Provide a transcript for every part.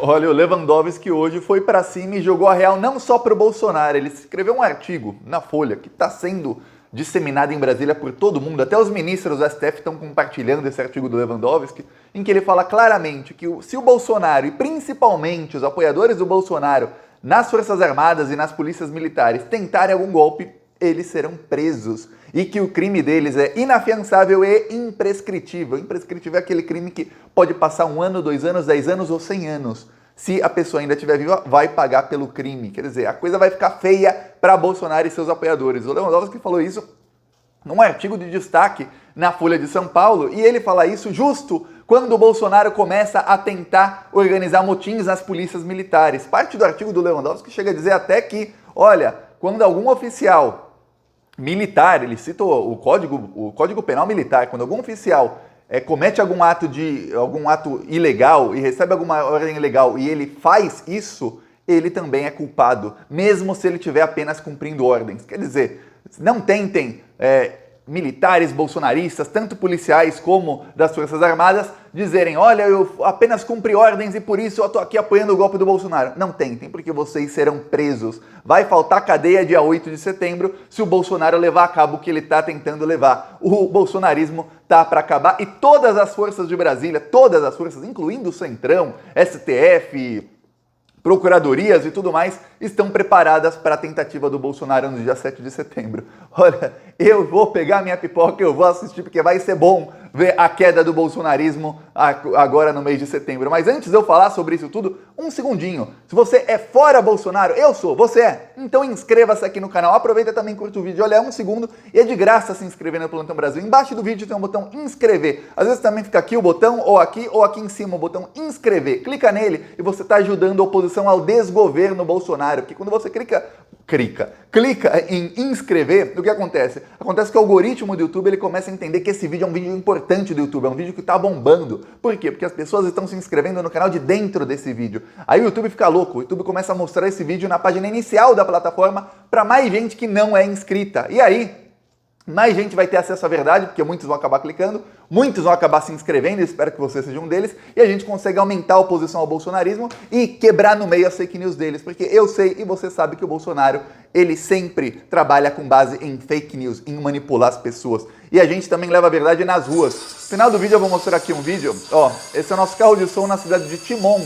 Olha, o Lewandowski hoje foi pra cima e jogou a real não só pro Bolsonaro. Ele escreveu um artigo na Folha que está sendo disseminado em Brasília por todo mundo. Até os ministros do STF estão compartilhando esse artigo do Lewandowski, em que ele fala claramente que se o Bolsonaro, e principalmente os apoiadores do Bolsonaro, nas Forças Armadas e nas polícias militares tentarem algum golpe, eles serão presos. E que o crime deles é inafiançável e imprescritível. Imprescritível é aquele crime que pode passar 1 ano, 2 anos, 10 anos ou 100 anos. Se a pessoa ainda estiver viva, vai pagar pelo crime. Quer dizer, a coisa vai ficar feia para Bolsonaro e seus apoiadores. O Lewandowski falou isso num artigo de destaque na Folha de São Paulo, e ele fala isso justo quando o Bolsonaro começa a tentar organizar motins nas polícias militares. Parte do artigo do Lewandowski chega a dizer até que, olha, quando algum oficial militar, ele cita o Código Penal Militar, quando algum oficial comete algum ato ilegal e recebe alguma ordem ilegal e ele faz isso, ele também é culpado, mesmo se ele estiver apenas cumprindo ordens. Quer dizer, não tentem militares bolsonaristas, tanto policiais como das Forças Armadas, dizerem, olha, eu apenas cumpri ordens e por isso eu estou aqui apoiando o golpe do Bolsonaro. Não tentem, porque vocês serão presos. Vai faltar cadeia dia 8 de setembro se o Bolsonaro levar a cabo o que ele está tentando levar. O bolsonarismo tá para acabar e todas as forças de Brasília, todas as forças, incluindo o Centrão, STF, procuradorias e tudo mais, estão preparadas para a tentativa do Bolsonaro no dia 7 de setembro. Olha, eu vou pegar minha pipoca, eu vou assistir, porque vai ser bom ver a queda do bolsonarismo agora no mês de setembro. Mas antes de eu falar sobre isso tudo, um segundinho. Se você é fora Bolsonaro, eu sou, você é? Então inscreva-se aqui no canal, aproveita também, curta o vídeo, olha, é 1 segundo e é de graça se inscrever no Plantão Brasil. Embaixo do vídeo tem um botão inscrever. Às vezes também fica aqui o botão, ou aqui em cima o botão inscrever. Clica nele e você está ajudando a oposição ao desgoverno Bolsonaro, porque quando você clica em inscrever, o que acontece? Acontece que o algoritmo do YouTube ele começa a entender que esse vídeo é um vídeo importante do YouTube, é um vídeo que está bombando. Por quê? Porque as pessoas estão se inscrevendo no canal de dentro desse vídeo. Aí o YouTube fica louco, o YouTube começa a mostrar esse vídeo na página inicial da plataforma para mais gente que não é inscrita. E aí, mais gente vai ter acesso à verdade, porque muitos vão acabar clicando, muitos vão acabar se inscrevendo, espero que você seja um deles, e a gente consegue aumentar a oposição ao bolsonarismo e quebrar no meio as fake news deles, porque eu sei e você sabe que o Bolsonaro, ele sempre trabalha com base em fake news, em manipular as pessoas. E a gente também leva a verdade nas ruas. No final do vídeo eu vou mostrar aqui um vídeo, ó, esse é o nosso carro de som na cidade de Timon,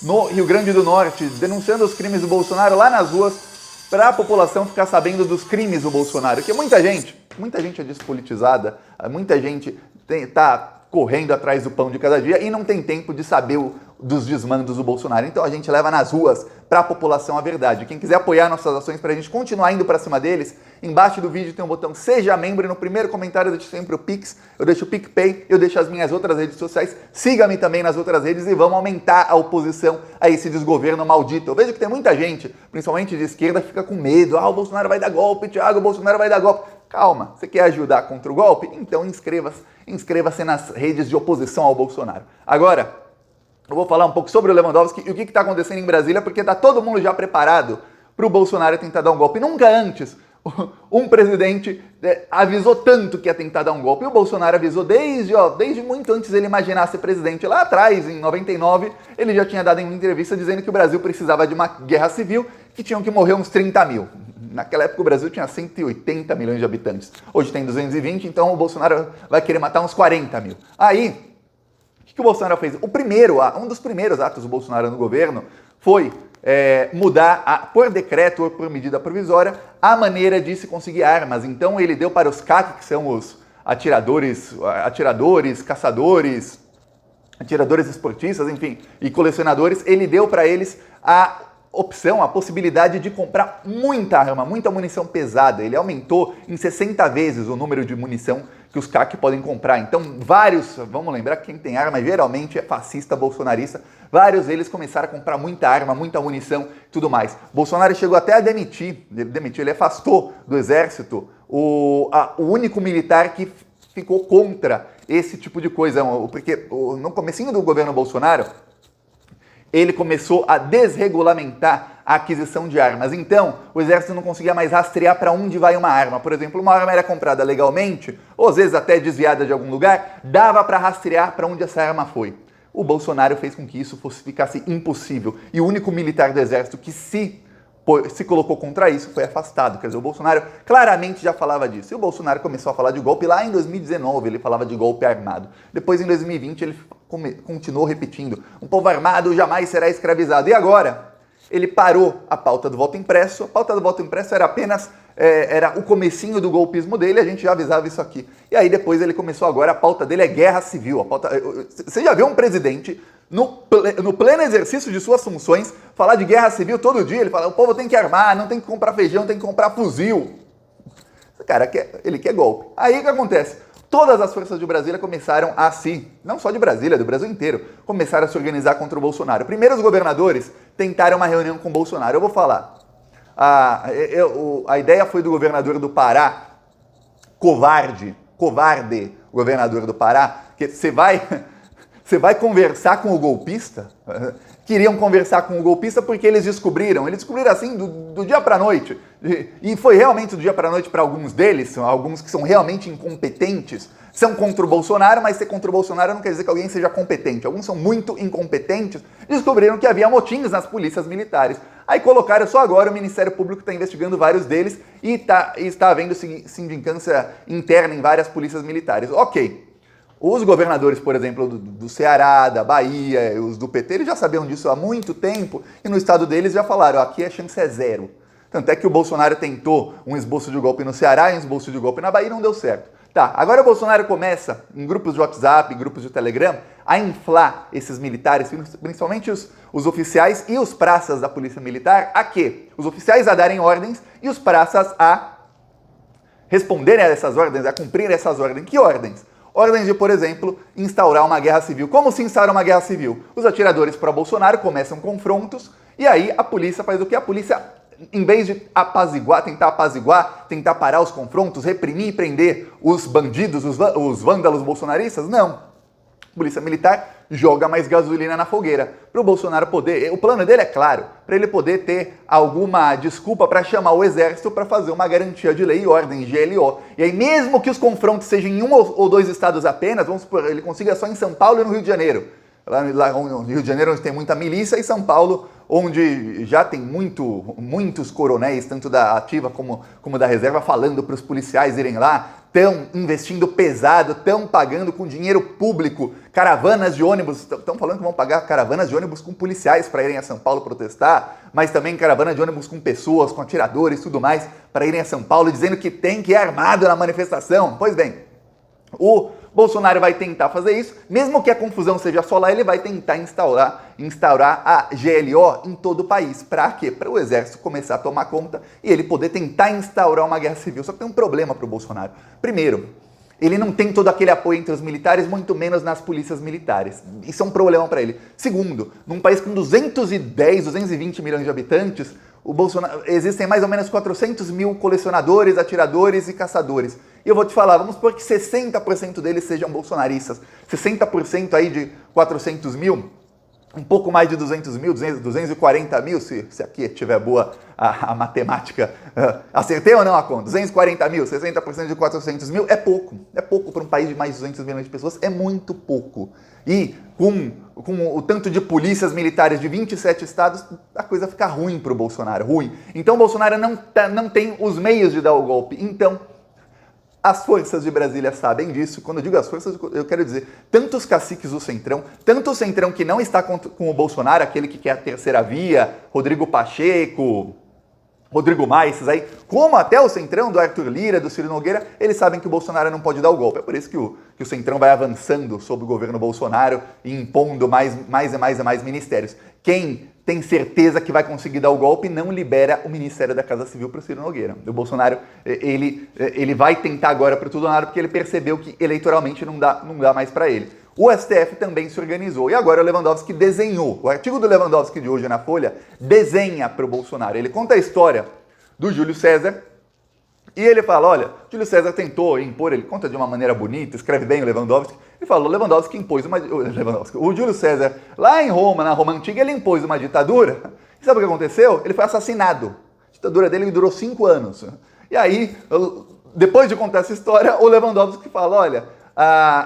no Rio Grande do Norte, denunciando os crimes do Bolsonaro lá nas ruas, para a população ficar sabendo dos crimes do Bolsonaro, que muita gente é despolitizada, muita gente está correndo atrás do pão de cada dia e não tem tempo de saber dos desmandos do Bolsonaro. Então a gente leva nas ruas para a população a verdade. Quem quiser apoiar nossas ações para a gente continuar indo para cima deles, embaixo do vídeo tem um botão Seja Membro e no primeiro comentário eu deixo sempre o Pix, eu deixo o PicPay, eu deixo as minhas outras redes sociais. Siga-me também nas outras redes e vamos aumentar a oposição a esse desgoverno maldito. Eu vejo que tem muita gente, principalmente de esquerda, que fica com medo. Ah, o Bolsonaro vai dar golpe, Thiago, o Bolsonaro vai dar golpe. Calma, você quer ajudar contra o golpe? Então inscreva-se nas redes de oposição ao Bolsonaro. Agora, eu vou falar um pouco sobre o Lewandowski e o que está acontecendo em Brasília, porque está todo mundo já preparado para o Bolsonaro tentar dar um golpe. Nunca antes um presidente avisou tanto que ia tentar dar um golpe. E o Bolsonaro avisou desde muito antes ele imaginar ser presidente. Lá atrás, em 99, ele já tinha dado em uma entrevista dizendo que o Brasil precisava de uma guerra civil, que tinham que morrer uns 30 mil. Naquela época o Brasil tinha 180 milhões de habitantes. Hoje tem 220, então o Bolsonaro vai querer matar uns 40 mil. Aí, o que o Bolsonaro fez? Um dos primeiros atos do Bolsonaro no governo foi mudar, por decreto ou por medida provisória, a maneira de se conseguir armas. Então ele deu para os CAC, que são os atiradores, caçadores, atiradores esportistas, enfim, e colecionadores, ele deu para eles a opção, a possibilidade de comprar muita arma, muita munição pesada. Ele aumentou em 60 vezes o número de munição que os CAC podem comprar. Então, vamos lembrar que quem tem arma geralmente é fascista, bolsonarista, vários deles começaram a comprar muita arma, muita munição e tudo mais. Bolsonaro chegou até a ele afastou do exército o único militar que ficou contra esse tipo de coisa, porque no comecinho do governo Bolsonaro, ele começou a desregulamentar a aquisição de armas. Então, o exército não conseguia mais rastrear para onde vai uma arma. Por exemplo, uma arma era comprada legalmente, ou às vezes até desviada de algum lugar, dava para rastrear para onde essa arma foi. o Bolsonaro fez com que isso ficasse impossível. E o único militar do exército que se colocou contra isso foi afastado. Quer dizer, o Bolsonaro claramente já falava disso. E o Bolsonaro começou a falar de golpe lá em 2019, ele falava de golpe armado. Depois, em 2020, ele continuou repetindo: um povo armado jamais será escravizado. E agora, ele parou a pauta do voto impresso. A pauta do voto impresso era apenas era o comecinho do golpismo dele, a gente já avisava isso aqui. E aí depois ele começou agora, a pauta dele é guerra civil. Você já viu um presidente no pleno exercício de suas funções falar de guerra civil todo dia? Ele fala: o povo tem que armar, não tem que comprar feijão, tem que comprar fuzil. Esse cara ele quer golpe. Aí o que acontece? Todas as forças de Brasília começaram a não só de Brasília, do Brasil inteiro, começaram a se organizar contra o Bolsonaro. Primeiro os governadores tentaram uma reunião com o Bolsonaro. Eu vou falar. A ideia foi do governador do Pará, covarde, governador do Pará, que você vai conversar com o golpista? Queriam conversar com o golpista porque eles descobriram assim do dia para a noite, e foi realmente do dia para a noite para alguns deles, alguns que são realmente incompetentes, são contra o Bolsonaro, mas ser contra o Bolsonaro não quer dizer que alguém seja competente, alguns são muito incompetentes, descobriram que havia motins nas polícias militares. Aí colocaram só agora, o Ministério Público está investigando vários deles e está havendo sindicância interna em várias polícias militares. Ok. Os governadores, por exemplo, do Ceará, da Bahia, os do PT, eles já sabiam disso há muito tempo e no estado deles já falaram: aqui a chance é zero. Tanto é que o Bolsonaro tentou um esboço de golpe no Ceará e um esboço de golpe na Bahia e não deu certo. Tá, agora o Bolsonaro começa, em grupos de WhatsApp, em grupos de Telegram, a inflar esses militares, principalmente os oficiais e os praças da Polícia Militar, a quê? Os oficiais a darem ordens e os praças a responderem a essas ordens, a cumprir essas ordens. Que ordens? Ordens de, por exemplo, instaurar uma guerra civil. Como se instaura uma guerra civil? Os atiradores pró-Bolsonaro começam confrontos e aí a polícia faz o quê? A polícia, em vez de tentar parar os confrontos, reprimir e prender os bandidos, os vândalos bolsonaristas, não. A Polícia Militar joga mais gasolina na fogueira. Para o Bolsonaro poder, o plano dele é claro, para ele poder ter alguma desculpa para chamar o Exército para fazer uma garantia de lei e ordem, GLO. E aí, mesmo que os confrontos sejam em um ou dois estados apenas, vamos supor, ele consiga só em São Paulo e no Rio de Janeiro. Lá no Rio de Janeiro, onde tem muita milícia, e São Paulo, onde já tem muitos coronéis, tanto da ativa como da reserva, falando para os policiais irem lá, estão investindo pesado, estão pagando com dinheiro público, caravanas de ônibus, estão falando que vão pagar caravanas de ônibus com policiais para irem a São Paulo protestar, mas também caravana de ônibus com pessoas, com atiradores e tudo mais, para irem a São Paulo, dizendo que tem que ir armado na manifestação. Pois bem, o Bolsonaro vai tentar fazer isso, mesmo que a confusão seja só lá, ele vai tentar instaurar a GLO em todo o país. Para quê? Para o Exército começar a tomar conta e ele poder tentar instaurar uma guerra civil. Só que tem um problema para o Bolsonaro. Primeiro, ele não tem todo aquele apoio entre os militares, muito menos nas polícias militares. Isso é um problema para ele. Segundo, num país com 220 milhões de habitantes, existem mais ou menos 400 mil colecionadores, atiradores e caçadores. E eu vou te falar, vamos supor que 60% deles sejam bolsonaristas. 60% aí de 400 mil, um pouco mais de 200 mil, 240 mil, se aqui tiver boa a matemática. Acertei ou não a conta? 240 mil, 60% de 400 mil é pouco. É pouco para um país de mais de 200 milhões de pessoas, é muito pouco. E com o tanto de polícias militares de 27 estados, a coisa fica ruim para o Bolsonaro, ruim. Então o Bolsonaro não tem os meios de dar o golpe. Então, as forças de Brasília sabem disso. Quando eu digo as forças, eu quero dizer tanto os caciques do Centrão, tanto o Centrão que não está com o Bolsonaro, aquele que quer a terceira via, Rodrigo Pacheco, Rodrigo Maia, esses aí, como até o Centrão do Arthur Lira, do Ciro Nogueira, eles sabem que o Bolsonaro não pode dar o golpe. É por isso que o Centrão vai avançando sobre o governo Bolsonaro e impondo mais e mais ministérios. Quem tem certeza que vai conseguir dar o golpe, não libera o Ministério da Casa Civil para o Ciro Nogueira. O Bolsonaro, ele vai tentar agora para o Bolsonaro porque ele percebeu que eleitoralmente não dá mais para ele. O STF também se organizou e agora o Lewandowski desenhou. O artigo do Lewandowski de hoje na Folha desenha para o Bolsonaro. Ele conta a história do Júlio César e ele fala, olha, Júlio César tentou impor, ele conta de uma maneira bonita, escreve bem o Lewandowski, ele fala, o Lewandowski impôs o Júlio César, lá em Roma, na Roma Antiga, ele impôs uma ditadura. E sabe o que aconteceu? Ele foi assassinado. A ditadura dele durou 5 anos. E aí, depois de contar essa história, o Lewandowski fala, olha,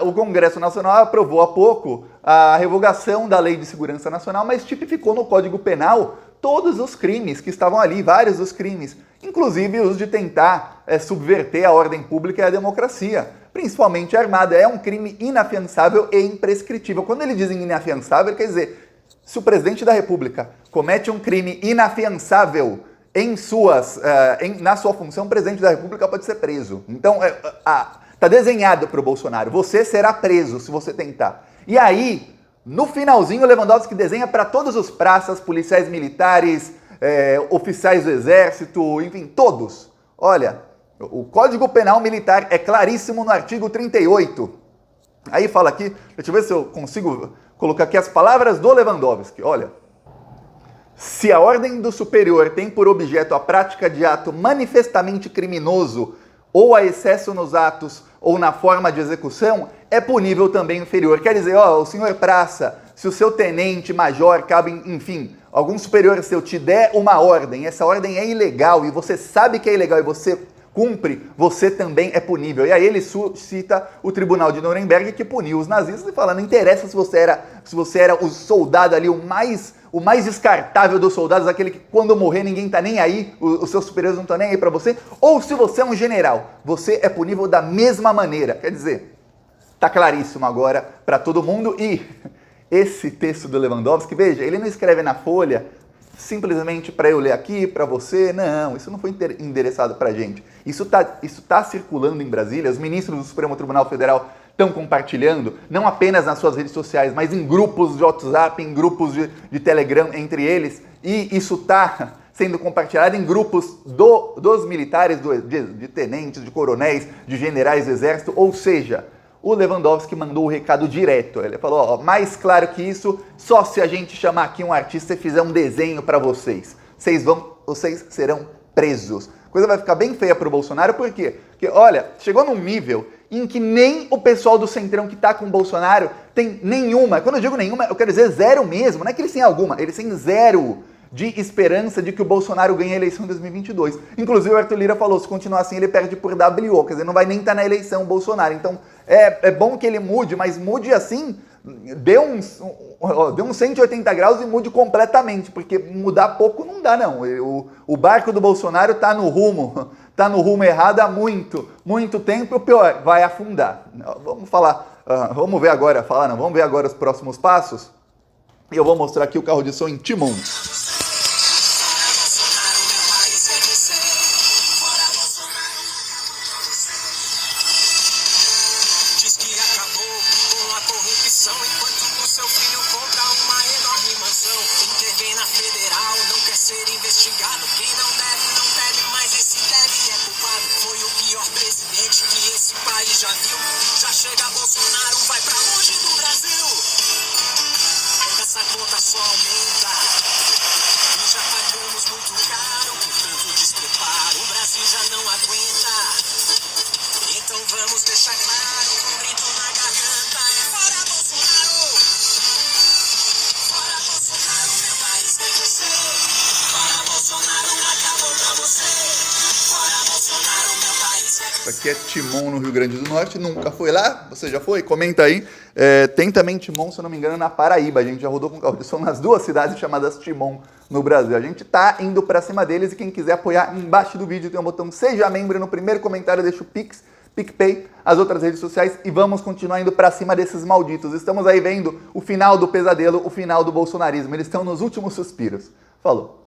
O Congresso Nacional aprovou há pouco a revogação da Lei de Segurança Nacional, mas tipificou no Código Penal todos os crimes que estavam ali, vários dos crimes, inclusive os de tentar subverter a ordem pública e a democracia, principalmente armada. É um crime inafiançável e imprescritível. Quando ele diz inafiançável, quer dizer, se o presidente da República comete um crime inafiançável na sua função, o presidente da República pode ser preso. Então, tá desenhado para o Bolsonaro. Você será preso se você tentar. E aí, no finalzinho, o Lewandowski desenha para todos os praças, policiais militares, oficiais do Exército, enfim, todos. Olha, o Código Penal Militar é claríssimo no artigo 38. Aí fala aqui, deixa eu ver se eu consigo colocar aqui as palavras do Lewandowski. Olha, se a ordem do superior tem por objeto a prática de ato manifestamente criminoso ou a excesso nos atos ou na forma de execução, é punível também inferior. Quer dizer, o senhor praça, se o seu tenente, major, cabo, enfim, algum superior seu te der uma ordem, essa ordem é ilegal e você sabe que é ilegal e você cumpre, você também é punível. E aí ele cita o Tribunal de Nuremberg que puniu os nazistas e fala, não interessa se você era o soldado ali, o mais descartável dos soldados, aquele que quando morrer ninguém tá nem aí, os seus superiores não estão nem aí para você, ou se você é um general, você é punível da mesma maneira. Quer dizer, tá claríssimo agora para todo mundo. E esse texto do Lewandowski, veja, ele não escreve na Folha simplesmente para eu ler aqui, para você, não, isso não foi endereçado para gente. Isso tá circulando em Brasília, os ministros do Supremo Tribunal Federal estão compartilhando, não apenas nas suas redes sociais, mas em grupos de WhatsApp, em grupos de Telegram entre eles, e isso está sendo compartilhado em grupos dos militares, de tenentes, de coronéis, de generais do Exército, ou seja, o Lewandowski mandou o recado direto. Ele falou, mais claro que isso, só se a gente chamar aqui um artista e fizer um desenho para vocês. Vocês serão presos. A coisa vai ficar bem feia para o Bolsonaro, por quê? Porque, olha, chegou num nível em que nem o pessoal do Centrão que tá com o Bolsonaro tem nenhuma, quando eu digo nenhuma, eu quero dizer zero mesmo, não é que eles têm alguma, eles têm zero de esperança de que o Bolsonaro ganhe a eleição em 2022. Inclusive o Arthur Lira falou, se continuar assim ele perde por WO, quer dizer, não vai nem estar na eleição o Bolsonaro. Então é bom que ele mude, mas mude assim, dê uns 180 graus e mude completamente, porque mudar pouco não dá não. O barco do Bolsonaro tá no rumo errado há muito tempo, e o pior, vai afundar. Vamos ver agora os próximos passos. E eu vou mostrar aqui o carro de som em Timon. Já chega Bolsonaro, vai pra longe do Brasil. Essa conta só aumenta e já pagamos muito caro por tanto despreparo. O Brasil já não aguenta. Então vamos deixar claro, um grito na garganta, é fora Bolsonaro. Fora Bolsonaro, meu país quer crescer. Fora Bolsonaro, acabou pra você. Fora Bolsonaro, meu país quer crescer. Aqui é Timon, no Rio Grande do Norte, nunca foi lá? Você já foi? Comenta aí. Tem também Timon, se eu não me engano, na Paraíba. A gente já rodou com carro de som nas duas cidades chamadas Timon no Brasil. A gente tá indo pra cima deles e quem quiser apoiar, embaixo do vídeo tem um botão Seja Membro, no primeiro comentário deixa o Pix, PicPay, as outras redes sociais e vamos continuar indo pra cima desses malditos. Estamos aí vendo o final do pesadelo, o final do bolsonarismo. Eles estão nos últimos suspiros. Falou.